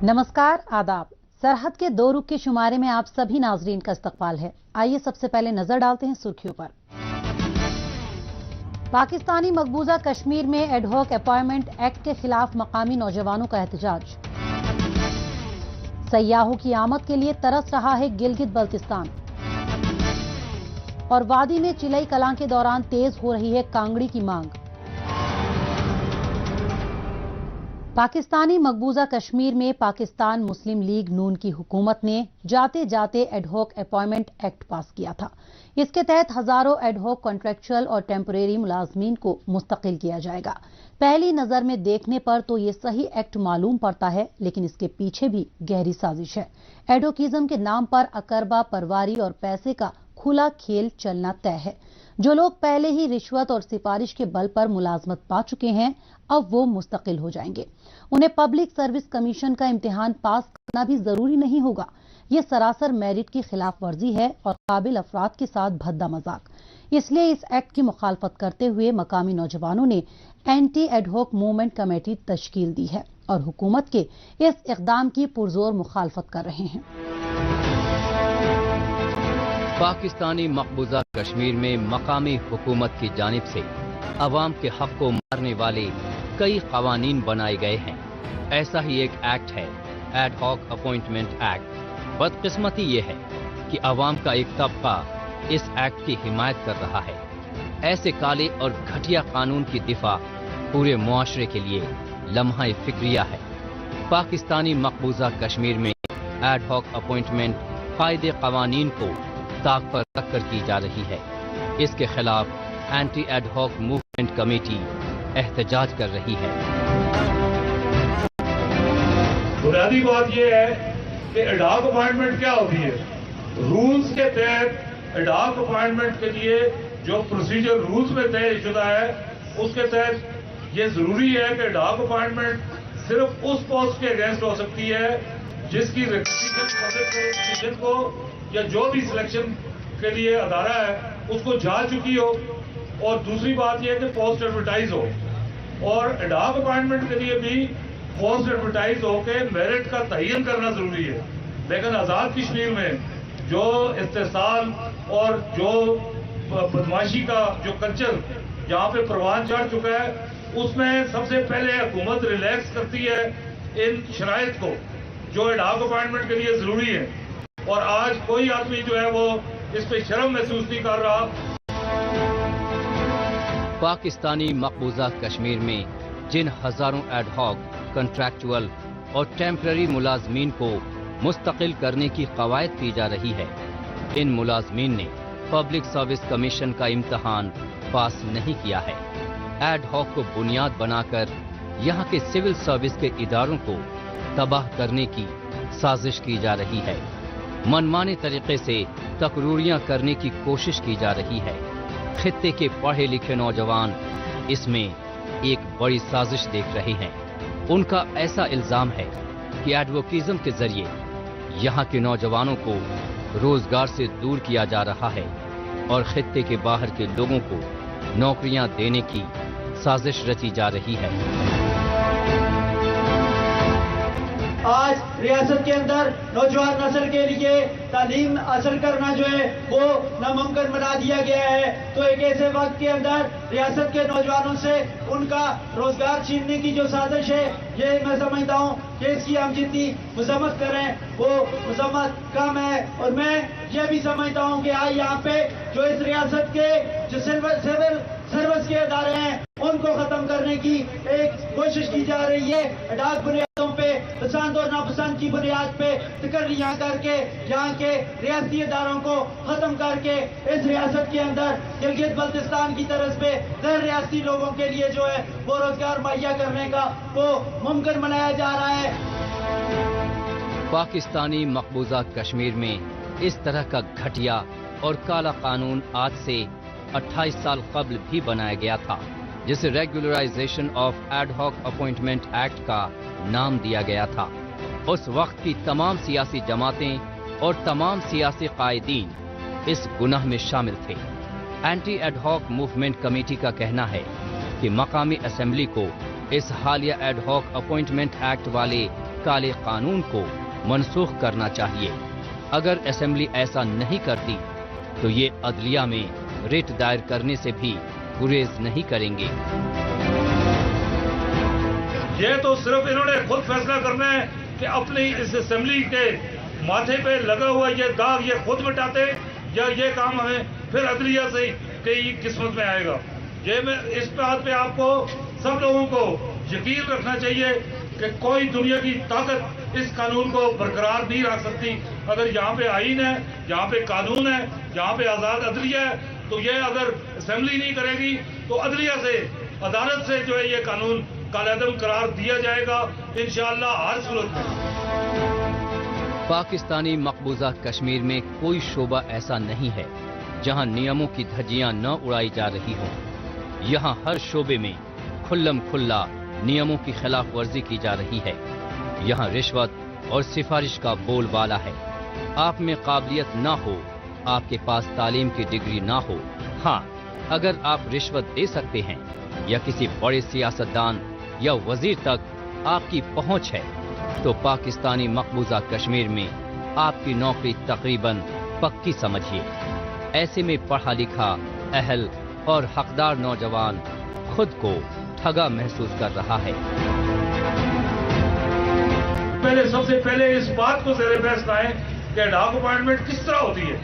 नमस्कार, आदाब। सरहद के दो रुख के शुमारे में आप सभी नाजरीन का इस्तकबाल है। आइए सबसे पहले नजर डालते हैं सुर्खियों पर। पाकिस्तानी मकबूजा कश्मीर में एडहॉक अपॉइंटमेंट एक्ट के खिलाफ मकामी नौजवानों का एहतजाज। सयाहों की आमद के लिए तरस रहा है गिलगित बल्तिस्तान। और वादी में चिलई कलां के दौरान तेज हो रही है कांगड़ी की मांग। पाकिस्तानी मकबूजा कश्मीर में पाकिस्तान मुस्लिम लीग नून की हुकूमत ने जाते जाते एडहॉक अपॉइंटमेंट एक्ट पास किया था। इसके तहत हजारों एडहॉक कॉन्ट्रैक्चुअल और टेम्परेरी मुलाजमीन को मुस्तकिल किया जाएगा। पहली नजर में देखने पर तो ये सही एक्ट मालूम पड़ता है, लेकिन इसके पीछे भी गहरी साजिश है। एडहोकिज्म के नाम पर अकरबा परवारी और पैसे का खुला खेल चलना तय है। जो लोग पहले ही रिश्वत और सिफारिश के बल पर मुलाजमत पा चुके हैं, अब वो मुस्तकिल हो जाएंगे। उन्हें पब्लिक सर्विस कमीशन का इम्तिहान पास करना भी जरूरी नहीं होगा। ये सरासर मेरिट की खिलाफ वर्जी है और काबिल अफराद के साथ भद्दा मजाक। इसलिए इस एक्ट की मुखालफत करते हुए मकामी नौजवानों ने एंटी एडहॉक मूवमेंट कमेटी तश्कील दी है और हुकूमत के इस इकदाम की पुरजोर मुखालफत कर रहे हैं। पाकिस्तानी मकबूजा कश्मीर में मकामी हुकूमत की जानिब से अवाम के हक को मारने वाले कई कवानीन बनाए गए हैं। ऐसा ही एक एक्ट है एडहॉक अपॉइंटमेंट एक्ट। बदकिस्मती ये है कि अवाम का एक तबका इस एक्ट की हिमायत कर रहा है। ऐसे काले और घटिया कानून की दिफा पूरे मुआशरे के लिए लम्हा फिक्रिया है। पाकिस्तानी मकबूजा कश्मीर में एडहॉक अपॉइंटमेंट कायदे कवानीन को ताक पर रखकर की जा रही है। इसके खिलाफ एंटी एडहॉक मूवमेंट कमेटी एहतजाज कर रही है। बुनियादी बात यह है कि एडहॉक अपॉइंटमेंट क्या होती है। रूल्स के तहत एडहॉक अपॉइंटमेंट के लिए जो प्रोसीजर रूल्स में तय शुदा है, उसके तहत ये जरूरी है कि एडहॉक अपॉइंटमेंट सिर्फ उस पोस्ट के अगेंस्ट हो सकती है जिसकी रिक्वेजिशन को या जो भी सिलेक्शन के लिए अदारा है उसको जा चुकी हो। और दूसरी बात यह है कि पोस्ट एडवर्टाइज हो। और एडहॉक अपॉइंटमेंट के लिए भी पोस्ट एडवर्टाइज हो के मेरिट का तयन करना जरूरी है। लेकिन आज़ाद कश्मीर में जो इस्तेसाल और जो बदमाशी का जो कल्चर यहाँ पे परवान चढ़ चुका है, उसमें सबसे पहले हुकूमत रिलैक्स करती है इन शराइत को जो एडहॉक अपॉइंटमेंट के लिए जरूरी है। और आज कोई आदमी जो है वो इस पे शर्म महसूस नहीं कर रहा। पाकिस्तानी मकबूजा कश्मीर में जिन हजारों एडहॉक कॉन्ट्रैक्चुअल और टेम्पररी मुलाजमीन को मुस्तकिल करने की कवायद की जा रही है, इन मुलाजमीन ने पब्लिक सर्विस कमीशन का इम्तिहान पास नहीं किया है। एडहॉक को बुनियाद बनाकर यहाँ के सिविल सर्विस के इदारों को तबाह करने की साजिश की जा रही है। मनमाने तरीके से तकरूरियां करने की कोशिश की जा रही है। खित्ते के पढ़े लिखे नौजवान इसमें एक बड़ी साजिश देख रहे हैं। उनका ऐसा इल्जाम है कि एडवोकेज्म के जरिए यहाँ के नौजवानों को रोजगार से दूर किया जा रहा है और खित्ते के बाहर के लोगों को नौकरियां देने की साजिश रची जा रही है। आज रियासत के अंदर नौजवान नस्ल के लिए तालीम हासिल करना जो है वो नामुमकिन बना दिया गया है। तो एक ऐसे वक्त के अंदर रियासत के नौजवानों से उनका रोजगार छीनने की जो साजिश है, ये मैं समझता हूँ कि इसकी हम जितनी मजम्मत करें वो मजम्मत कम है। और मैं ये भी समझता हूँ कि आज यहाँ पे जो इस रियासत के जो सिविल सर्विस के अदारे हैं उनको खत्म करने की एक कोशिश की जा रही है। एडहॉक बुनियादों पे पसंद और नापसंद की बुनियाद पे तकर्रियां करके यहाँ के रियासती इदारों को खत्म करके इस रियासत के अंदर गिलगित बल्तिस्तान की तरफ पे गैर रियासती लोगों के लिए जो है वो रोजगार मुहैया करने का वो मुमकिन बनाया जा रहा है। पाकिस्तानी मकबूजा कश्मीर में इस तरह का घटिया और काला कानून आज से 28 साल कबल भी बनाया गया था, जिसे regularisation of ad hoc appointment act का नाम दिया गया था। उस वक्त की तमाम सियासी जमातें और तमाम सियासी कायदीन इस गुनाह में शामिल थे। एंटी एडहॉक मूवमेंट कमेटी का कहना है कि मकामी असेंबली को इस हालिया एडहॉक अपॉइंटमेंट एक्ट वाले کالے قانون کو منسوخ کرنا چاہیے۔ اگر اسمبلی ایسا نہیں کرتی تو یہ عدلیہ میں ریٹ دائر کرنے سے بھی گریز نہیں کریں گے۔ یہ تو صرف انہوں نے خود فیصلہ کرنا ہے کہ اپنی اس اسمبلی کے ماتھے پہ لگا ہوا یہ داغ یہ خود مٹاتے، یا یہ کام ہمیں پھر عدلیہ سے کئی قسمت میں آئے گا۔ یہ میں اس بات پہ آپ کو سب لوگوں کو یقین رکھنا چاہیے کہ کوئی دنیا کی طاقت اس قانون کو برقرار نہیں رکھ سکتی۔ اگر یہاں پہ آئین ہے، یہاں پہ قانون ہے، یہاں پہ آزاد عدلیہ ہے، تو یہ اگر اسمبلی نہیں کرے گی تو عدلیہ سے، عدالت سے جو ہے یہ قانون کالعدم قرار دیا جائے گا انشاءاللہ ہر صورت میں۔ پاکستانی مقبوضہ کشمیر میں کوئی شعبہ ایسا نہیں ہے جہاں نیاموں کی دھجیاں نہ اڑائی جا رہی ہوں۔ یہاں ہر شعبے میں کھلم کھلا نیاموں کی خلاف ورزی کی جا رہی ہے۔ یہاں رشوت اور سفارش کا بول بالا ہے۔ آپ میں قابلیت نہ ہو، آپ کے پاس تعلیم کی ڈگری نہ ہو، ہاں اگر آپ رشوت دے سکتے ہیں یا کسی بڑے سیاستدان یا وزیر تک آپ کی پہنچ ہے تو پاکستانی مقبوضہ کشمیر میں آپ کی نوکری تقریباً پکی سمجھیے۔ ایسے میں پڑھا لکھا، اہل اور حقدار نوجوان خود کو ٹھگا محسوس کر رہا ہے۔ سب سے پہلے اس بات کو زیر بحث لائیں کہ ایڈاک اپائنٹمنٹ کس طرح ہوتی ہے۔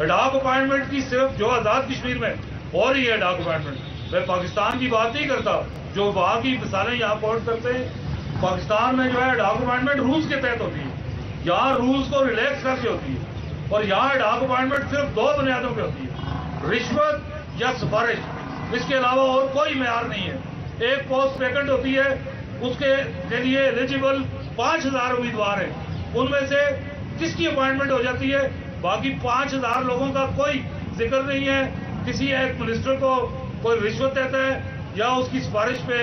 ایڈاک اپائنٹمنٹ کی صرف جو آزاد کشمیر میں ہو رہی ہے ایڈاک اپائنٹمنٹ، میں پاکستان کی بات نہیں کرتا، جو وہاں کی مثالیں یہاں کوٹ کرتے ہیں۔ پاکستان میں جو ہے ایڈاک اپائنٹمنٹ رولز کے تحت ہوتی ہے، یہاں رولز کو ریلیکس کر کے ہوتی ہے، اور یہاں ایڈاک اپائنٹمنٹ صرف دو بنیادوں پہ ہوتی ہے، رشوت یا سفارش۔ اس کے علاوہ اور کوئی معیار نہیں ہے۔ ایک پوسٹ ویکنٹ ہوتی ہے، اس کے لیے ایلیجیبل 5000 امیدوار ہیں، ان میں سے کس کی اپائنٹمنٹ ہو جاتی ہے، باقی 5000 لوگوں کا کوئی ذکر نہیں ہے۔ کسی ایک منسٹر کو کوئی رشوت دیتا ہے یا اس کی سفارش پہ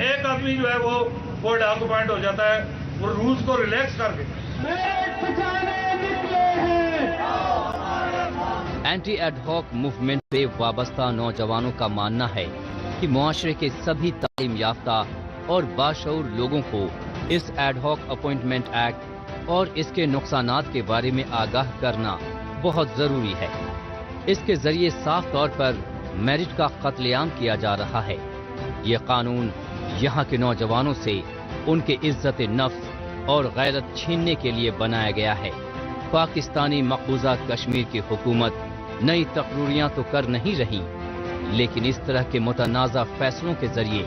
ایک آدمی جو ہے وہ ایڈاک اپائنٹ ہو جاتا ہے، وہ رولز کو ریلیکس کر کے۔ اینٹی ایڈ ہاک موومنٹ سے وابستہ نوجوانوں کا ماننا ہے کہ معاشرے کے سبھی تعلیم یافتہ اور باشعور لوگوں کو اس ایڈ ہاک اپوائنٹمنٹ ایکٹ اور اس کے نقصانات کے بارے میں آگاہ کرنا بہت ضروری ہے۔ اس کے ذریعے صاف طور پر میرٹ کا قتل عام کیا جا رہا ہے۔ یہ قانون یہاں کے نوجوانوں سے ان کے عزت نفس اور غیرت چھیننے کے لیے بنایا گیا ہے۔ پاکستانی مقبوضہ کشمیر کی حکومت نئی تقرریاں تو کر نہیں رہی، لیکن اس طرح کے متنازع فیصلوں کے ذریعے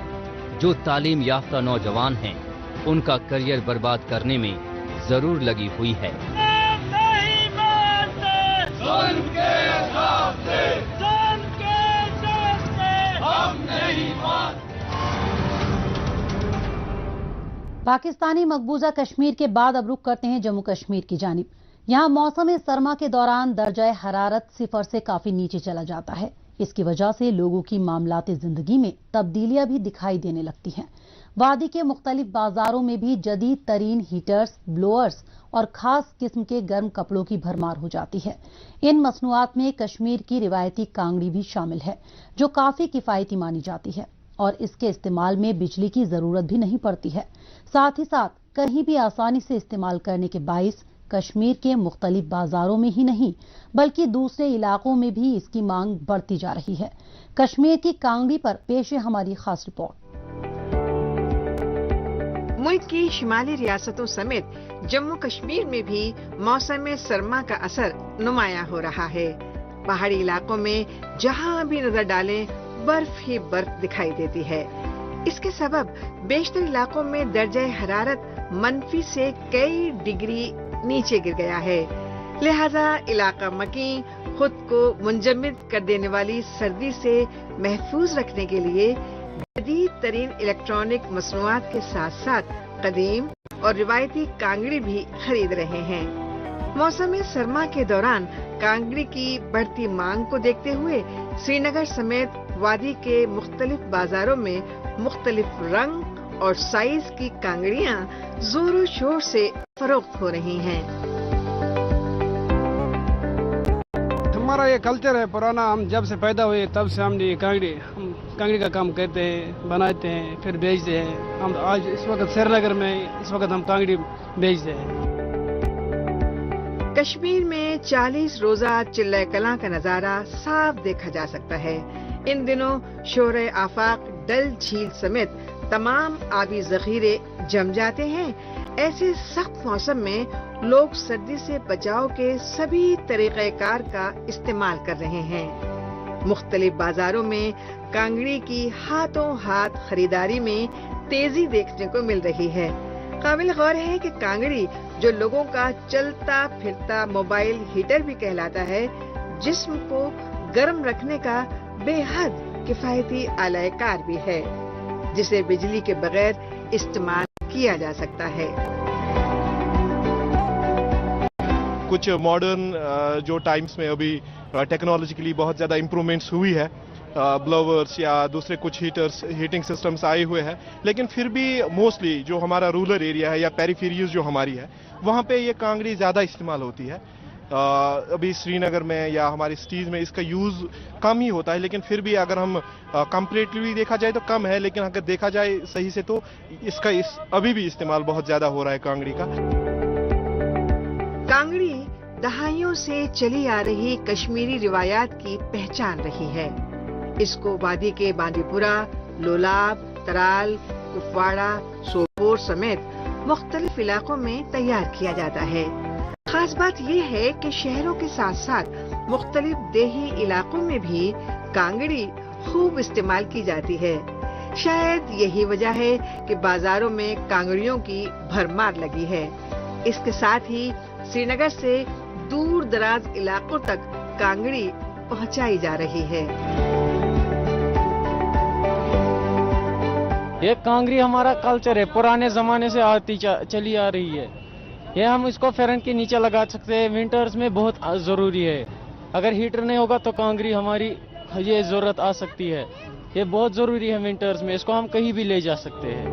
جو تعلیم یافتہ نوجوان ہیں ان کا کریئر برباد کرنے میں ضرور لگی ہوئی ہے۔ پاکستانی مقبوضہ کشمیر کے بعد اب رخ کرتے ہیں جموں کشمیر کی جانب۔ یہاں موسم سرما کے دوران درجہ حرارت 0 سے کافی نیچے چلا جاتا ہے۔ اس کی وجہ سے لوگوں کی معاملات زندگی میں تبدیلیاں بھی دکھائی دینے لگتی ہیں۔ وادی کے مختلف بازاروں میں بھی جدید ترین ہیٹرز، بلوئرز اور خاص قسم کے گرم کپڑوں کی بھرمار ہو جاتی ہے۔ ان مصنوعات میں کشمیر کی روایتی کانگڑی بھی شامل ہے، جو کافی کفایتی مانی جاتی ہے اور اس کے استعمال میں بجلی کی ضرورت بھی نہیں پڑتی ہے۔ ساتھ ہی ساتھ کہیں بھی آسانی سے استعمال کرنے کے باعث کشمیر کے مختلف بازاروں میں ہی نہیں بلکہ دوسرے علاقوں میں بھی اس کی مانگ بڑھتی جا رہی ہے۔ کشمیر کی کانگڑی پر پیش ہے ہماری خاص رپورٹ۔ ملک کی شمالی ریاستوں سمیت جموں کشمیر میں بھی موسم سرما کا اثر نمایاں ہو رہا ہے۔ پہاڑی علاقوں میں جہاں بھی نظر ڈالیں برف ہی برف دکھائی دیتی ہے۔ اس کے سبب بیشتر علاقوں میں درجہ حرارت منفی سے کئی ڈگری نیچے گر گیا ہے، لہذا علاقہ مکین خود کو منجمد کر دینے والی سردی سے محفوظ رکھنے کے لیے جدید ترین الیکٹرانک مصنوعات کے ساتھ ساتھ قدیم اور روایتی کانگڑی بھی خرید رہے ہیں۔ موسم سرما کے دوران کانگڑی کی بڑھتی مانگ کو دیکھتے ہوئے سری نگر سمیت وادی کے مختلف بازاروں میں مختلف رنگ اور سائز کی کانگڑیاں زور و شور سے فروخت ہو رہی ہیں۔ हमारा ये कल्चर है पुराना, हम जब से पैदा हुए तब से हम कांगड़ी का काम करते हैं, बनाते हैं, फिर बेचते हैं। हम आज इस वक्त श्रीनगर में हम कांगड़ी बेचते हैं। कश्मीर में 40 रोजा चिल्ला कलां का नजारा साफ देखा जा सकता है। इन दिनों शोरे आफाक, डल झील समेत तमाम आबी जखीरे जम जाते हैं। ऐसे सख्त मौसम में लोग सर्दी से बचाव के सभी तरीक़ेकार का इस्तेमाल कर रहे हैं। मुख्तलिफ बाजारों में कांगड़ी की हाथों हाथ खरीदारी में तेजी देखने को मिल रही है। काबिल गौर है कि कांगड़ी, जो लोगों का चलता फिरता मोबाइल हीटर भी कहलाता है, जिस्म को गर्म रखने का बेहद किफायती आलायकार भी है, जिसे बिजली के बगैर इस्तेमाल किया जा सकता है। कुछ मॉडर्न जो टाइम्स में अभी टेक्नोलॉजिकली बहुत ज़्यादा इम्प्रूवमेंट्स हुई है, ब्लोवर्स या दूसरे कुछ हीटिंग सिस्टम्स आए हुए हैं, लेकिन फिर भी मोस्टली जो हमारा रूरल एरिया है या पेरिफेरीज जो हमारी है, वहाँ पे ये कांगड़ी ज़्यादा इस्तेमाल होती है। अभी श्रीनगर में या हमारी सिटीज़ में इसका यूज़ कम ही होता है, लेकिन फिर भी अगर हम कंपैरेटिवली देखा जाए तो कम है, लेकिन अगर देखा जाए सही से तो इसका अभी भी इस्तेमाल बहुत ज़्यादा हो रहा है कांगड़ी का। कांगड़ी दहाइयों से चली आ रही कश्मीरी रिवायात की पहचान रही है। इसको वादी के बांदीपुरा, लोलाब, तराल, कुपवाड़ा, सोपोर समेत मुख्तलिफ इलाकों में तैयार किया जाता है। खास बात यह है कि शहरों के साथ साथ मुख्तलिफ देही इलाकों में भी कांगड़ी खूब इस्तेमाल की जाती है। शायद यही वजह है कि बाजारों में कांगड़ियों की भरमार लगी है। इसके साथ ही श्रीनगर से दूर दराज इलाकों तक कांगड़ी पहुंचाई जा रही है। ये कांगड़ी हमारा कल्चर है, पुराने जमाने से चली आ रही है। ये हम इसको फैन के नीचे लगा सकते हैं, विंटर्स में बहुत जरूरी है। अगर हीटर नहीं होगा तो कांगड़ी हमारी ये जरूरत आ सकती है। ये बहुत जरूरी है विंटर्स में, इसको हम कहीं भी ले जा सकते हैं।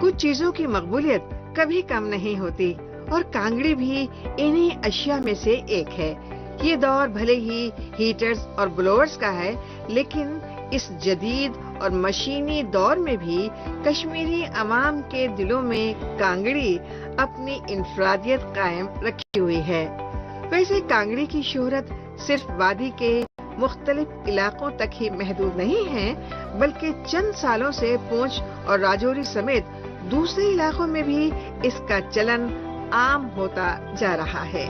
कुछ चीजों की मकबूलियत कभी कम नहीं होती और कांगड़ी भी इन्हीं अशिया में से एक है। ये दौर भले ही हीटर्स और ब्लोअर्स का है, लेकिन इस जदीद और मशीनी दौर में भी कश्मीरी अवाम के दिलों में कांगड़ी अपनी इनफरादियत कायम रखी हुई है। वैसे कांगड़ी की शोहरत सिर्फ वादी के मुख्तलिफ इलाकों तक ही महदूद नहीं है, बल्कि चंद सालों से पूंछ और राजौरी समेत दूसरे इलाकों में भी इसका चलन आम होता जा रहा है।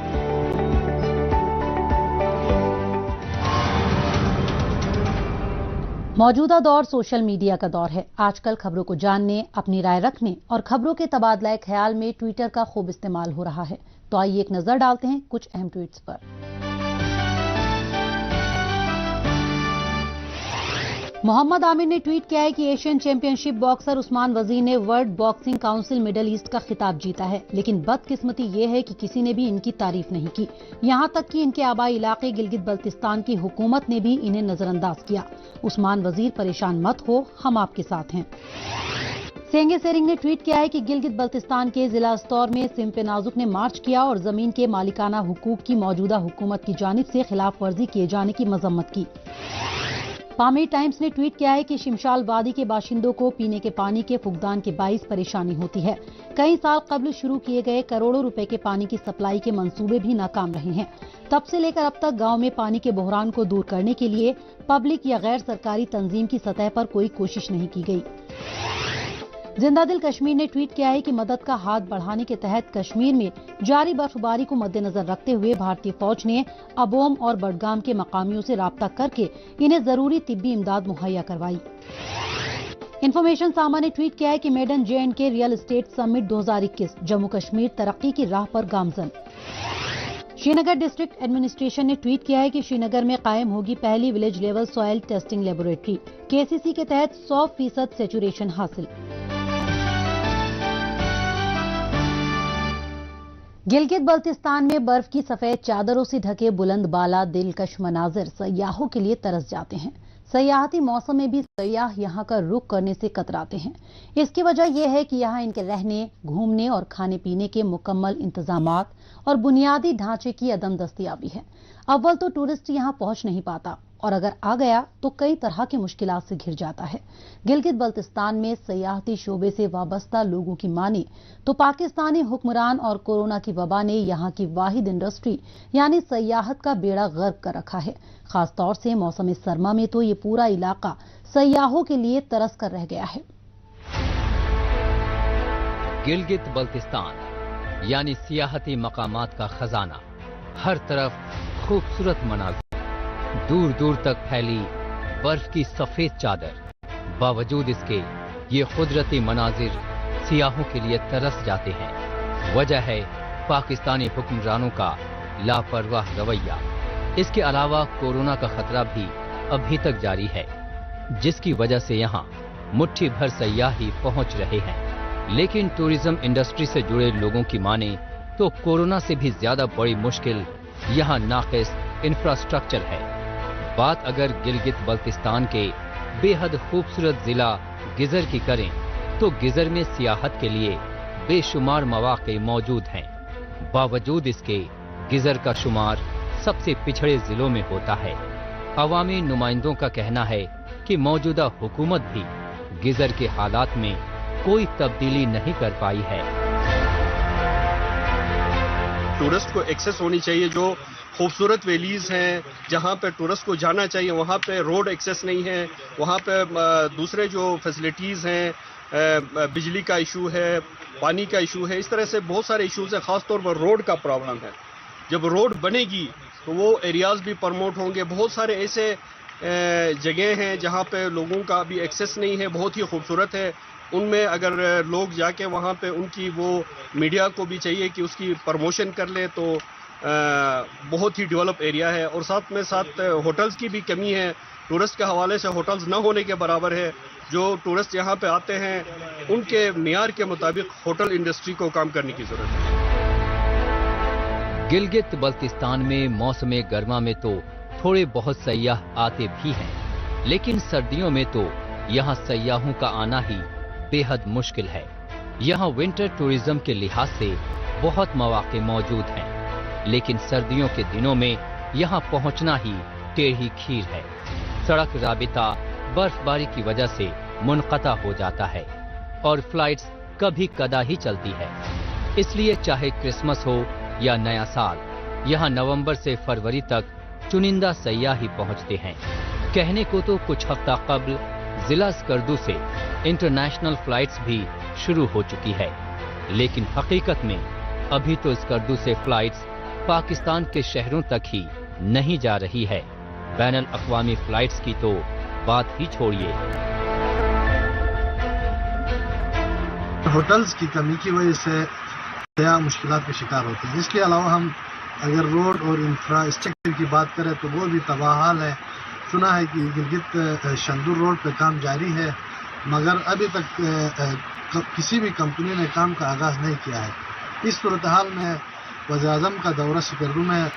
मौजूदा दौर सोशल मीडिया का दौर है। आजकल खबरों को जानने, अपनी राय रखने और खबरों के तबादला ख्याल में ट्विटर का खूब इस्तेमाल हो रहा है। तो आइए एक नजर डालते हैं कुछ अहम ट्वीट्स पर। मोहम्मद आमिर ने ट्वीट किया है कि एशियन चैंपियनशिप बॉक्सर उस्मान वजीर ने world boxing council middle east का खिताब जीता है, लेकिन बदकिस्मती ये है कि किसी ने भी इनकी तारीफ नहीं की। यहां तक कि इनके आबाई इलाके गिलगित बल्तिस्तान की हुकूमत ने भी इन्हें नजरअंदाज किया। उस्मान वजीर परेशान मत हो, हम आपके साथ हैं। सेंगे सेरिंग ने ट्वीट किया है कि गिलगित बल्तिस्तान के जिला स्तौर में सिम नाजुक ने मार्च किया और जमीन के मालिकाना हुकूक की मौजूदा हुकूमत की जानिब से खिलाफ वर्जी किए जाने की मजम्मत की। पामीर टाइम्स ने ट्वीट किया है कि शिमशाल वादी के बाशिंदों को पीने के पानी के फुकदान के बाइस परेशानी होती है। कई साल कबल शुरू किए गए करोड़ों रुपए के पानी की सप्लाई के मंसूबे भी नाकाम रहे हैं। तब से लेकर अब तक गांव में पानी के बहरान को दूर करने के लिए पब्लिक या गैर सरकारी तंजीम की सतह पर कोई कोशिश नहीं की गई। जिंदा दिल कश्मीर ने ट्वीट किया है कि मदद का हाथ बढ़ाने के तहत कश्मीर में जारी बर्फबारी को मद्देनजर रखते हुए भारतीय फौज ने अबोम और बडगाम के मकामियों से राब्ता करके इन्हें जरूरी तिब्बी इमदाद मुहैया करवाई। इन्फॉर्मेशन सामा ने ट्वीट किया है कि made in J&K real estate summit 2021 Jammu Kashmir तरक्की की राह पर गामजन। श्रीनगर डिस्ट्रिक्ट एडमिनिस्ट्रेशन ने ट्वीट किया है कि श्रीनगर में कायम होगी पहली village level soil testing laboratory. KCC के तहत 100% सैचुरेशन हासिल। गिलगित बल्तिस्तान में बर्फ की सफेद चादरों से ढके बुलंद बाला दिलकश मनाजिर सयाहों के लिए तरस जाते हैं। सयाहती मौसम में भी सयाह यहां का रुख करने से कतराते हैं। इसकी वजह यह है कि यहां इनके रहने, घूमने और खाने पीने के मुकम्मल इंतजामात और बुनियादी ढांचे की अदम दस्तयाबी है। अव्वल तो टूरिस्ट यहां पहुंच नहीं पाता और अगर आ गया तो कई तरह की मुश्किलात से घिर जाता है। गिलगित बल्तिस्तान में सयाहती शोबे से वाबस्ता लोगों की माने तो पाकिस्तानी हुक्मरान और कोरोना की वबा ने यहाँ की वाहिद इंडस्ट्री यानी सयाहत का बेड़ा गर्क कर रखा है। खासतौर से मौसम सरमा में तो ये पूरा इलाका सयाहों के लिए तरस कर रह गया है। गिलगित बल्तिस्तान यानी सियाहती मकामात का खजाना, हर तरफ खूबसूरत मनाज़िर, दूर दूर तक फैली बर्फ की सफेद चादर। बावजूद इसके ये कुदरती मनाजिर सियाहों के लिए तरस जाते हैं। वजह है पाकिस्तानी हुक्मरानों का लापरवाह रवैया। इसके अलावा कोरोना का खतरा भी अभी तक जारी है, जिसकी वजह से यहाँ मुट्ठी भर सयाह ही पहुंच रहे हैं। लेकिन टूरिज्म इंडस्ट्री से जुड़े लोगों की माने तो कोरोना से भी ज्यादा बड़ी मुश्किल यहाँ नाक़िस इंफ्रास्ट्रक्चर है। बात अगर गिलगित बल्तिस्तान के बेहद खूबसूरत जिला गिजर की करें तो गिजर में सियाहत के लिए बेशुमार मौक़े मौजूद हैं। बावजूद इसके गिजर का शुमार सबसे पिछड़े जिलों में होता है। अवामी नुमाइंदों का कहना है कि मौजूदा हुकूमत भी गिजर के हालात में कोई तब्दीली नहीं कर पाई है। टूरिस्ट को एक्सेस होनी चाहिए, जो खूबसूरत वैलीज हैं जहाँ पे टूरिस्ट को जाना चाहिए वहाँ पे रोड एक्सेस नहीं है। वहाँ पे दूसरे जो फैसिलिटीज़ हैं, बिजली का इशू है, पानी का इशू है, इस तरह से बहुत सारे इश्यूज हैं। ख़ास तौर पर रोड का प्रॉब्लम है। जब रोड बनेगी तो वो एरियाज़ भी प्रमोट होंगे। बहुत सारे ऐसे जगह हैं जहाँ पे लोगों का भी एक्सेस नहीं है, बहुत ही खूबसूरत है। उनमें अगर लोग जाके वहाँ पे उनकी वो मीडिया को भी चाहिए कि उसकी प्रमोशन कर ले, तो बहुत ही डेवलप एरिया है। और साथ में साथ होटल्स की भी कमी है। टूरिस्ट के हवाले से होटल्स न होने के बराबर है। जो टूरिस्ट यहाँ पे आते हैं उनके मियार के मुताबिक होटल इंडस्ट्री को काम करने की जरूरत है। गिलगित बल्तिस्तान में मौसम गर्मा में तो थोड़े बहुत सयाह आते भी हैं, लेकिन सर्दियों में तो यहाँ सयाहों का आना ही बेहद मुश्किल है। यहाँ विंटर टूरिज्म के लिहाज से बहुत मौक़े मौजूद हैं, लेकिन सर्दियों के दिनों में यहाँ पहुँचना ही टेढ़ी खीर है। सड़क राबिता बर्फबारी की वजह से मुनक़ता हो जाता है और फ्लाइट्स कभी कदा ही चलती है। इसलिए चाहे क्रिसमस हो या नया साल, यहाँ नवंबर से फरवरी तक चुनिंदा सयाह ही पहुँचते हैं। कहने को तो कुछ हफ्ता कबल जिला स्कर्दू से इंटरनेशनल फ्लाइट्स भी शुरू हो चुकी है, लेकिन हकीकत में अभी तो स्कर्दू से फ्लाइट्स पाकिस्तान के शहरों तक ही नहीं जा रही है। बैनुल अक़वामी फ्लाइट्स की तो बात ही छोड़िए। होटल्स की कमी की वजह से सयाह मुश्किलात के शिकार होते हैं। इसके अलावा हम अगर रोड और इंफ्रास्ट्रक्चर की बात करें तो वो भी तबाह हाल है। सुना है कि गिलगित शंदूर रोड पे काम जारी है, मगर अभी तक किसी भी कंपनी ने काम का आगाज़ नहीं किया है। इस सूरत हाल में वज़ीर-ए-आज़म का दौरा स्कर्दू में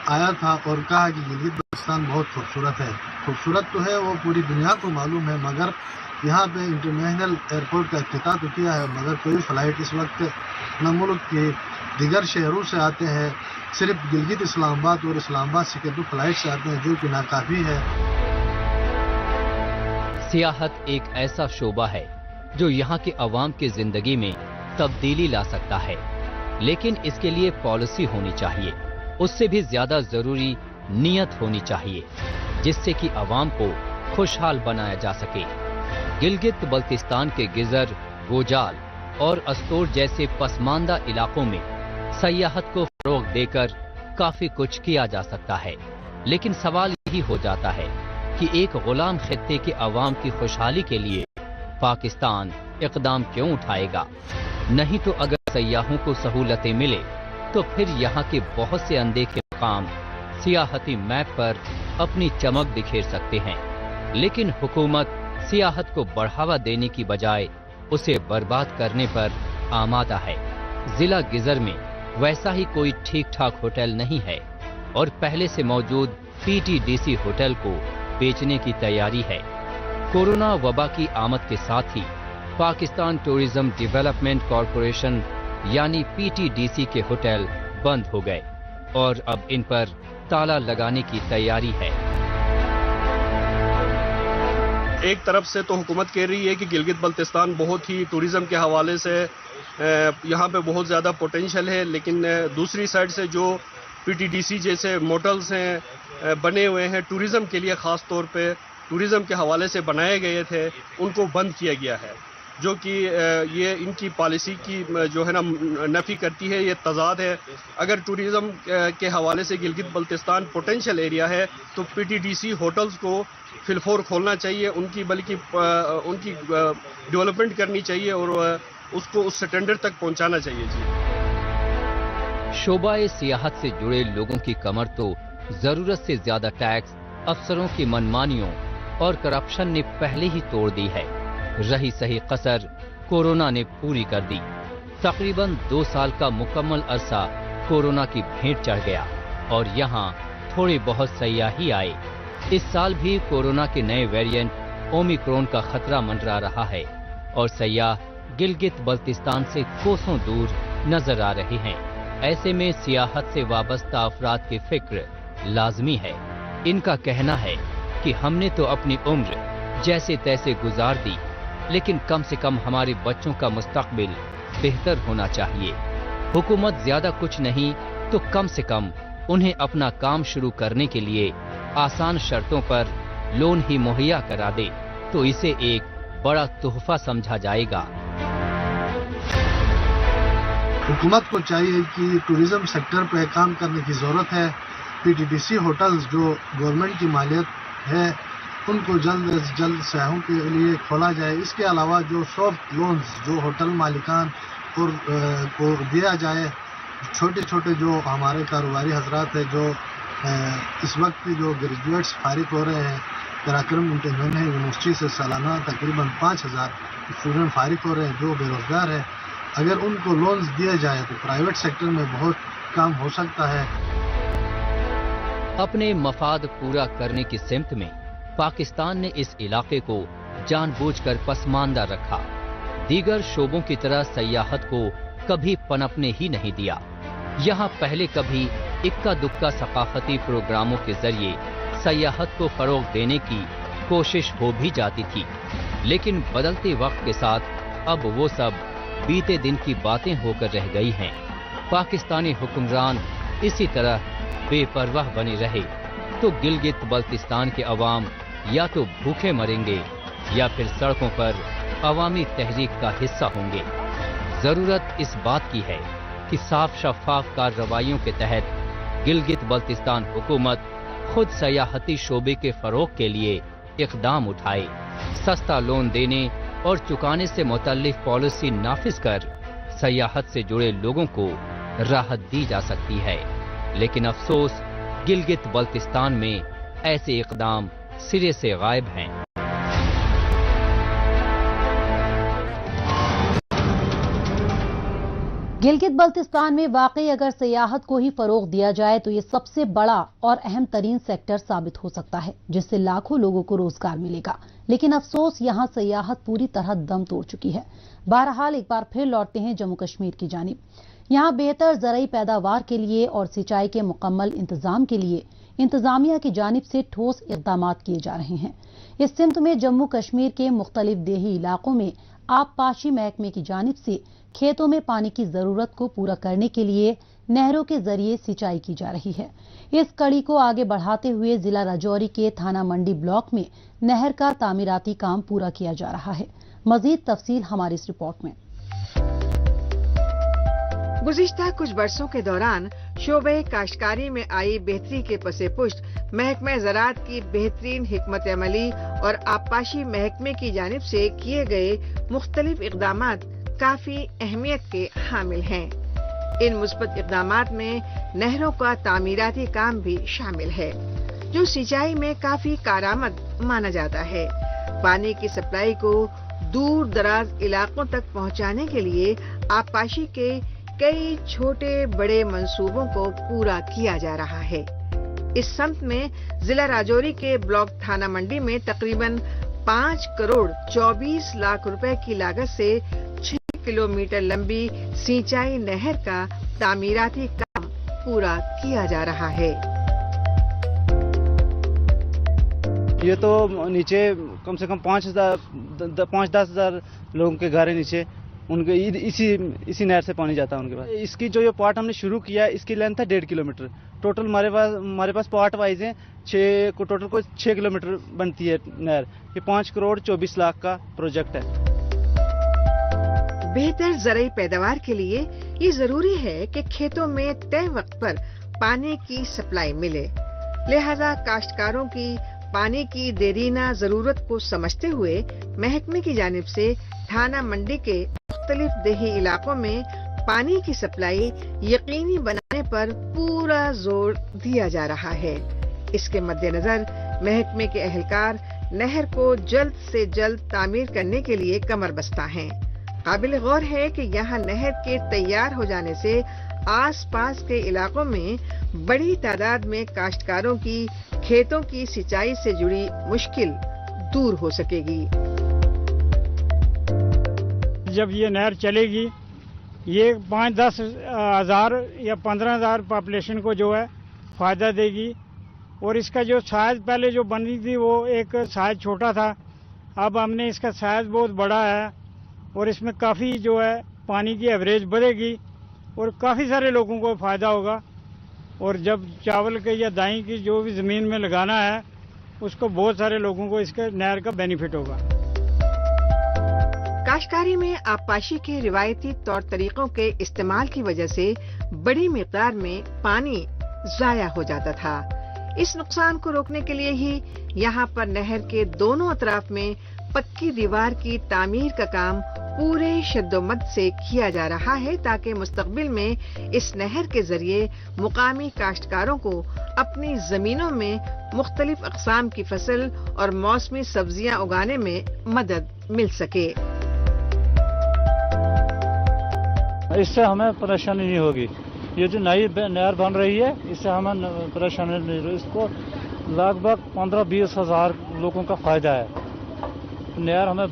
आया था और कहा कि गिलगित बल्तिस्तान बहुत खूबसूरत है। खूबसूरत तो है, वो पूरी दुनिया को मालूम है, मगर यहाँ पे इंटरनेशनल एयरपोर्ट का इफ्तिताह तो किया है, मगर कोई फ़्लाइट इस वक्त न मुल्क के दिगर शहरों से आते हैं, सिर्फ गिलगित इस्लामाबाद और इस्लामाबाद स्कर्दू फ्लाइट से आते हैं, जो कि नाकाफी है। सियाहत एक ऐसा शोबा है जो यहाँ के अवाम की जिंदगी में तब्दीली ला सकता है, लेकिन इसके लिए पॉलिसी होनी चाहिए। उससे भी ज्यादा जरूरी नीयत होनी चाहिए, जिससे कि अवाम को खुशहाल बनाया जा सके। गिलगित बल्तिस्तान के गिजर, गोजाल और अस्तोर जैसे पसमानदा इलाकों में सयाहत को फरोग देकर काफी कुछ किया जा सकता है, लेकिन सवाल यही हो जाता है कि एक गुलाम खित्ते के अवाम की खुशहाली के लिए पाकिस्तान इकदाम क्यों उठाएगा? नहीं तो अगर सयाहों को सहूलतें मिले तो फिर यहाँ के बहुत से अनदेखे मकाम सियाहती मैप पर अपनी चमक बिखेर सकते हैं, लेकिन हुकूमत सियाहत को बढ़ावा देने की बजाय उसे बर्बाद करने पर आमादा है। जिला गिजर में वैसा ही कोई ठीक ठाक होटल नहीं है और पहले से मौजूद PTDC होटल को बेचने की तैयारी है। कोरोना वबा की आमद के साथ ही पाकिस्तान टूरिज्म डेवलपमेंट कॉरपोरेशन यानी PTDC के होटल बंद हो गए और अब इन पर ताला लगाने की तैयारी है। एक तरफ से तो हुकूमत कह रही है कि गिलगित बल्तिस्तान बहुत ही टूरिज्म के हवाले से यहाँ पे बहुत ज़्यादा पोटेंशियल है, लेकिन दूसरी साइड से जो PTDC जैसे मोटल्स हैं बने हुए हैं टूरिज्म के लिए, ख़ास तौर पे टूरिज्म के हवाले से बनाए गए थे, उनको बंद किया गया है, जो कि ये इनकी पॉलिसी की जो है ना नफ़ी करती है। ये तज़ाद है। अगर टूरिज्म के हवाले से गिलगित बल्तिस्तान पोटेंशियल एरिया है तो PTDC होटल्स को फिलफोर खोलना चाहिए, उनकी डेवलपमेंट करनी चाहिए और उसको उस स्टैंडर्ड तक पहुंचाना चाहिए। जी, शोबाए सियाहत से जुड़े लोगों की कमर तो जरूरत से ज्यादा टैक्स, अफसरों की मनमानियों और करप्शन ने पहले ही तोड़ दी है। रही सही कसर कोरोना ने पूरी कर दी। तकरीबन 2 साल का मुकम्मल अरसा कोरोना की भेंट चढ़ गया और यहाँ थोड़े बहुत सयाही आए। इस साल भी कोरोना के नए वेरिएंट ओमिक्रॉन का खतरा मंडरा रहा है और सयाह गिलगित बल्तिस्तान से कोसों दूर नजर आ रहे हैं। ऐसे में सियाहत से वाबस्ता अफराद की फिक्र लाजमी है। इनका कहना है कि हमने तो अपनी उम्र जैसे तैसे गुजार दी, लेकिन कम से कम हमारे बच्चों का मुस्तकबिल बेहतर होना चाहिए। हुकूमत ज्यादा कुछ नहीं तो कम से कम उन्हें अपना काम शुरू करने के लिए आसान शर्तों पर लोन ही मुहैया करा दे तो इसे एक बड़ा तोहफा समझा जाएगा। हुकूमत को चाहिए कि टूरिज्म सेक्टर पर काम करने की ज़रूरत है। PTDC होटल्स जो गवर्नमेंट की मालियत है उनको जल्द से जल्द सयाहों के लिए खोला जाए। इसके अलावा जो सॉफ्ट लोन्स जो होटल मालिकान को दिया जाए, छोटे छोटे जो हमारे कारोबारी हजरात है जो इस वक्त जो ग्रेजुएट्स फारिग हो रहे हैं, कराक्रम इंटरव्यून है यूनिवर्सिटी से सालाना तकरीबन 5000 स्टूडेंट फारिग हो रहे हैं जो बेरोजगार है। अगर उनको लोन्स दिए जाए तो प्राइवेट सेक्टर में बहुत काम हो सकता है। अपने मफाद पूरा करने की सिमत में पाकिस्तान ने इस इलाके को जानबूझकर पसमानदा रखा। दीगर शोबों की तरह सयाहत को कभी पनपने ही नहीं दिया। यहाँ पहले कभी इक्का दुक्का सकाफती प्रोग्रामों के जरिए सयाहत को फरोग देने की कोशिश हो भी जाती थी, लेकिन बदलते वक्त के साथ अब वो सब बीते दिन की बातें होकर रह गई हैं। पाकिस्तानी हुक्मरान इसी तरह बेपरवाह बने रहे तो गिलगित बल्तिस्तान के अवाम या तो भूखे मरेंगे या फिर सड़कों पर अवामी तहरीक का हिस्सा होंगे। जरूरत इस बात की है कि साफ शफाफ कार्रवाइयों के तहत गिलगित बल्तिस्तान हुकूमत खुद सयाहती शोबे के फरोग के लिए इकदाम उठाए। सस्ता लोन देने और चुकाने से मुतल्लिक पॉलिसी नाफिज कर सयाहत से जुड़े लोगों को राहत दी जा सकती है, लेकिन अफसोस गिलगित बल्तिस्तान में ऐसे इकदाम सिरे से गायब हैं। गिलगित बल्तिस्तान में वाकई अगर सियाहत को ही फरोग दिया जाए तो ये सबसे बड़ा और अहम तरीन सेक्टर साबित हो सकता है, जिससे लाखों लोगों को रोजगार मिलेगा। लेकिन अफसोस यहाँ सियाहत पूरी तरह दम तोड़ चुकी है। बहरहाल एक बार फिर लौटते हैं जम्मू कश्मीर की जानिब। यहाँ बेहतर ज़राई पैदावार के लिए और सिंचाई के मुकम्मल इंतजाम के लिए इंतजामिया की जानिब से ठोस इक़दामात किए जा रहे हैं। इस सिमत में जम्मू कश्मीर के मुख्तलिफ देही इलाकों में आबपाशी महकमे की जानिब से खेतों में पानी की जरूरत को पूरा करने के लिए नहरों के जरिए सिंचाई की जा रही है। इस कड़ी को आगे बढ़ाते हुए जिला राजौरी के थाना मंडी ब्लॉक में नहर का तामीराती काम पूरा किया जा रहा है। मजीद तफसील हमारी इस रिपोर्ट में। गुज़िश्ता कुछ बरसों के दौरान शोबे काश्तकारी में आई बेहतरी के पसे पुष्ट महकमे ज़राअत की बेहतरीन हिकमत अमली और आबपाशी महकमे की जानिब से किए गए मुख्तलिफ इक़दामात काफी अहमियत के हामिल हैं। इन मुस्बत इक़दामात में नहरों का तामीराती काम भी शामिल है, जो सिंचाई में काफी कारआमद माना जाता है। पानी की सप्लाई को दूर दराज इलाकों तक पहुंचाने के लिए आबपाशी के کئی چھوٹے بڑے منصوبوں کو پورا کیا جا رہا ہے۔ اس سمت میں ضلع راجوری کے بلاک تھانہ منڈی میں تقریباً 5 کروڑ 24 لاکھ روپے کی لاگت سے 6 کلومیٹر لمبی سینچائی نہر کا تعمیراتی کام پورا کیا جا رہا ہے۔ یہ تو نیچے کم سے کم 5-10 ہزار لوگوں کے گھر ہیں نیچے، ان کے اسی نہر سے پانی جاتا ہے ان کے پاس۔ اس کی جو یہ پارٹ ہم نے شروع کیا ہے اس کی لینتھ ہے 1.5 کلومیٹر۔ ٹوٹل ہمارے پاس پارٹ وائز ہیں 6 کلومیٹر بنتی ہے نہر۔ یہ 5 کروڑ 24 لاکھ کا پروجیکٹ ہے۔ بہتر زرعی پیداوار کے لیے یہ ضروری ہے کہ کھیتوں میں طے وقت پر پانی کی سپلائی ملے، لہذا کاشتکاروں کی پانی کی دیرینہ ضرورت کو سمجھتے ہوئے محکمے کی جانب سے تھانہ منڈی کے مختلف دیہی علاقوں میں پانی کی سپلائی یقینی بنانے پر پورا زور دیا جا رہا ہے۔ اس کے مد نظر محکمے کے اہلکار نہر کو جلد سے جلد تعمیر کرنے کے لیے کمر بستہ ہیں۔ قابل غور ہے کہ یہاں نہر کے تیار ہو جانے سے آس پاس کے علاقوں میں بڑی تعداد میں کاشتکاروں کی کھیتوں کی سینچائی سے جڑی مشکل دور ہو سکے گی۔ جب یہ نہر چلے گی یہ 5-10 ہزار یا 15 ہزار پاپولیشن کو جو ہے فائدہ دے گی، اور اس کا جو سائز پہلے جو بنی تھی وہ ایک سائز چھوٹا تھا، اب ہم نے اس کا سائز بہت بڑا ہے اور اس میں کافی جو ہے پانی کی ایوریج بڑھے گی اور کافی سارے لوگوں کو فائدہ ہوگا، اور جب چاول کے یا دائیں کی جو بھی زمین میں لگانا ہے اس کو بہت سارے لوگوں کو اس کے نہر کا بینیفٹ ہوگا۔ کاشتکاری میں آبپاشی کے روایتی طور طریقوں کے استعمال کی وجہ سے بڑی مقدار میں پانی ضائع ہو جاتا تھا۔ اس نقصان کو روکنے کے لیے ہی یہاں پر نہر کے دونوں اطراف میں پکی دیوار کی تعمیر کا کام پورے شد و مد سے کیا جا رہا ہے، تاکہ مستقبل میں اس نہر کے ذریعے مقامی کاشتکاروں کو اپنی زمینوں میں مختلف اقسام کی فصل اور موسمی سبزیاں اگانے میں مدد مل سکے۔ اس سے ہمیں پریشانی نہیں ہوگی، یہ جو نئی نہر بن رہی ہے اس سے ہمیں پریشانی نہیں ہوگی۔ اس کو لگ بھگ 15-20 ہزار لوگوں کا فائدہ ہے۔ نہر ہمیں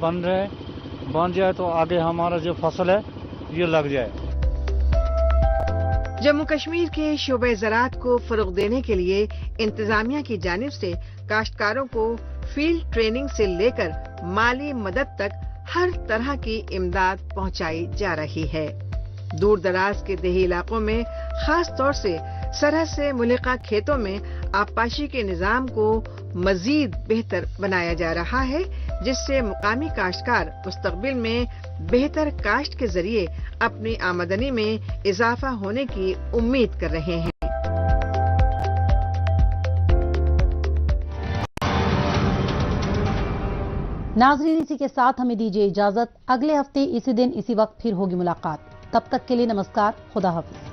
بن جائے تو آگے ہمارا جو فصل ہے یہ لگ جائے۔ جموں کشمیر کے شعبہ زراعت کو فروغ دینے کے لیے انتظامیہ کی جانب سے کاشتکاروں کو فیلڈ ٹریننگ سے لے کر مالی مدد تک ہر طرح کی امداد پہنچائی جا رہی ہے۔ دور دراز کے دیہی علاقوں میں خاص طور سے سرحد سے ملحقہ کھیتوں میں آبپاشی کے نظام کو مزید بہتر بنایا جا رہا ہے، جس سے مقامی کاشتکار مستقبل میں بہتر کاشت کے ذریعے اپنی آمدنی میں اضافہ ہونے کی امید کر رہے ہیں۔ ناظرین، اسی کے ساتھ ہمیں دیجیے اجازت، اگلے ہفتے اسی دن اسی وقت پھر ہوگی ملاقات۔ تب تک کے لیے نمسکار، خدا حافظ۔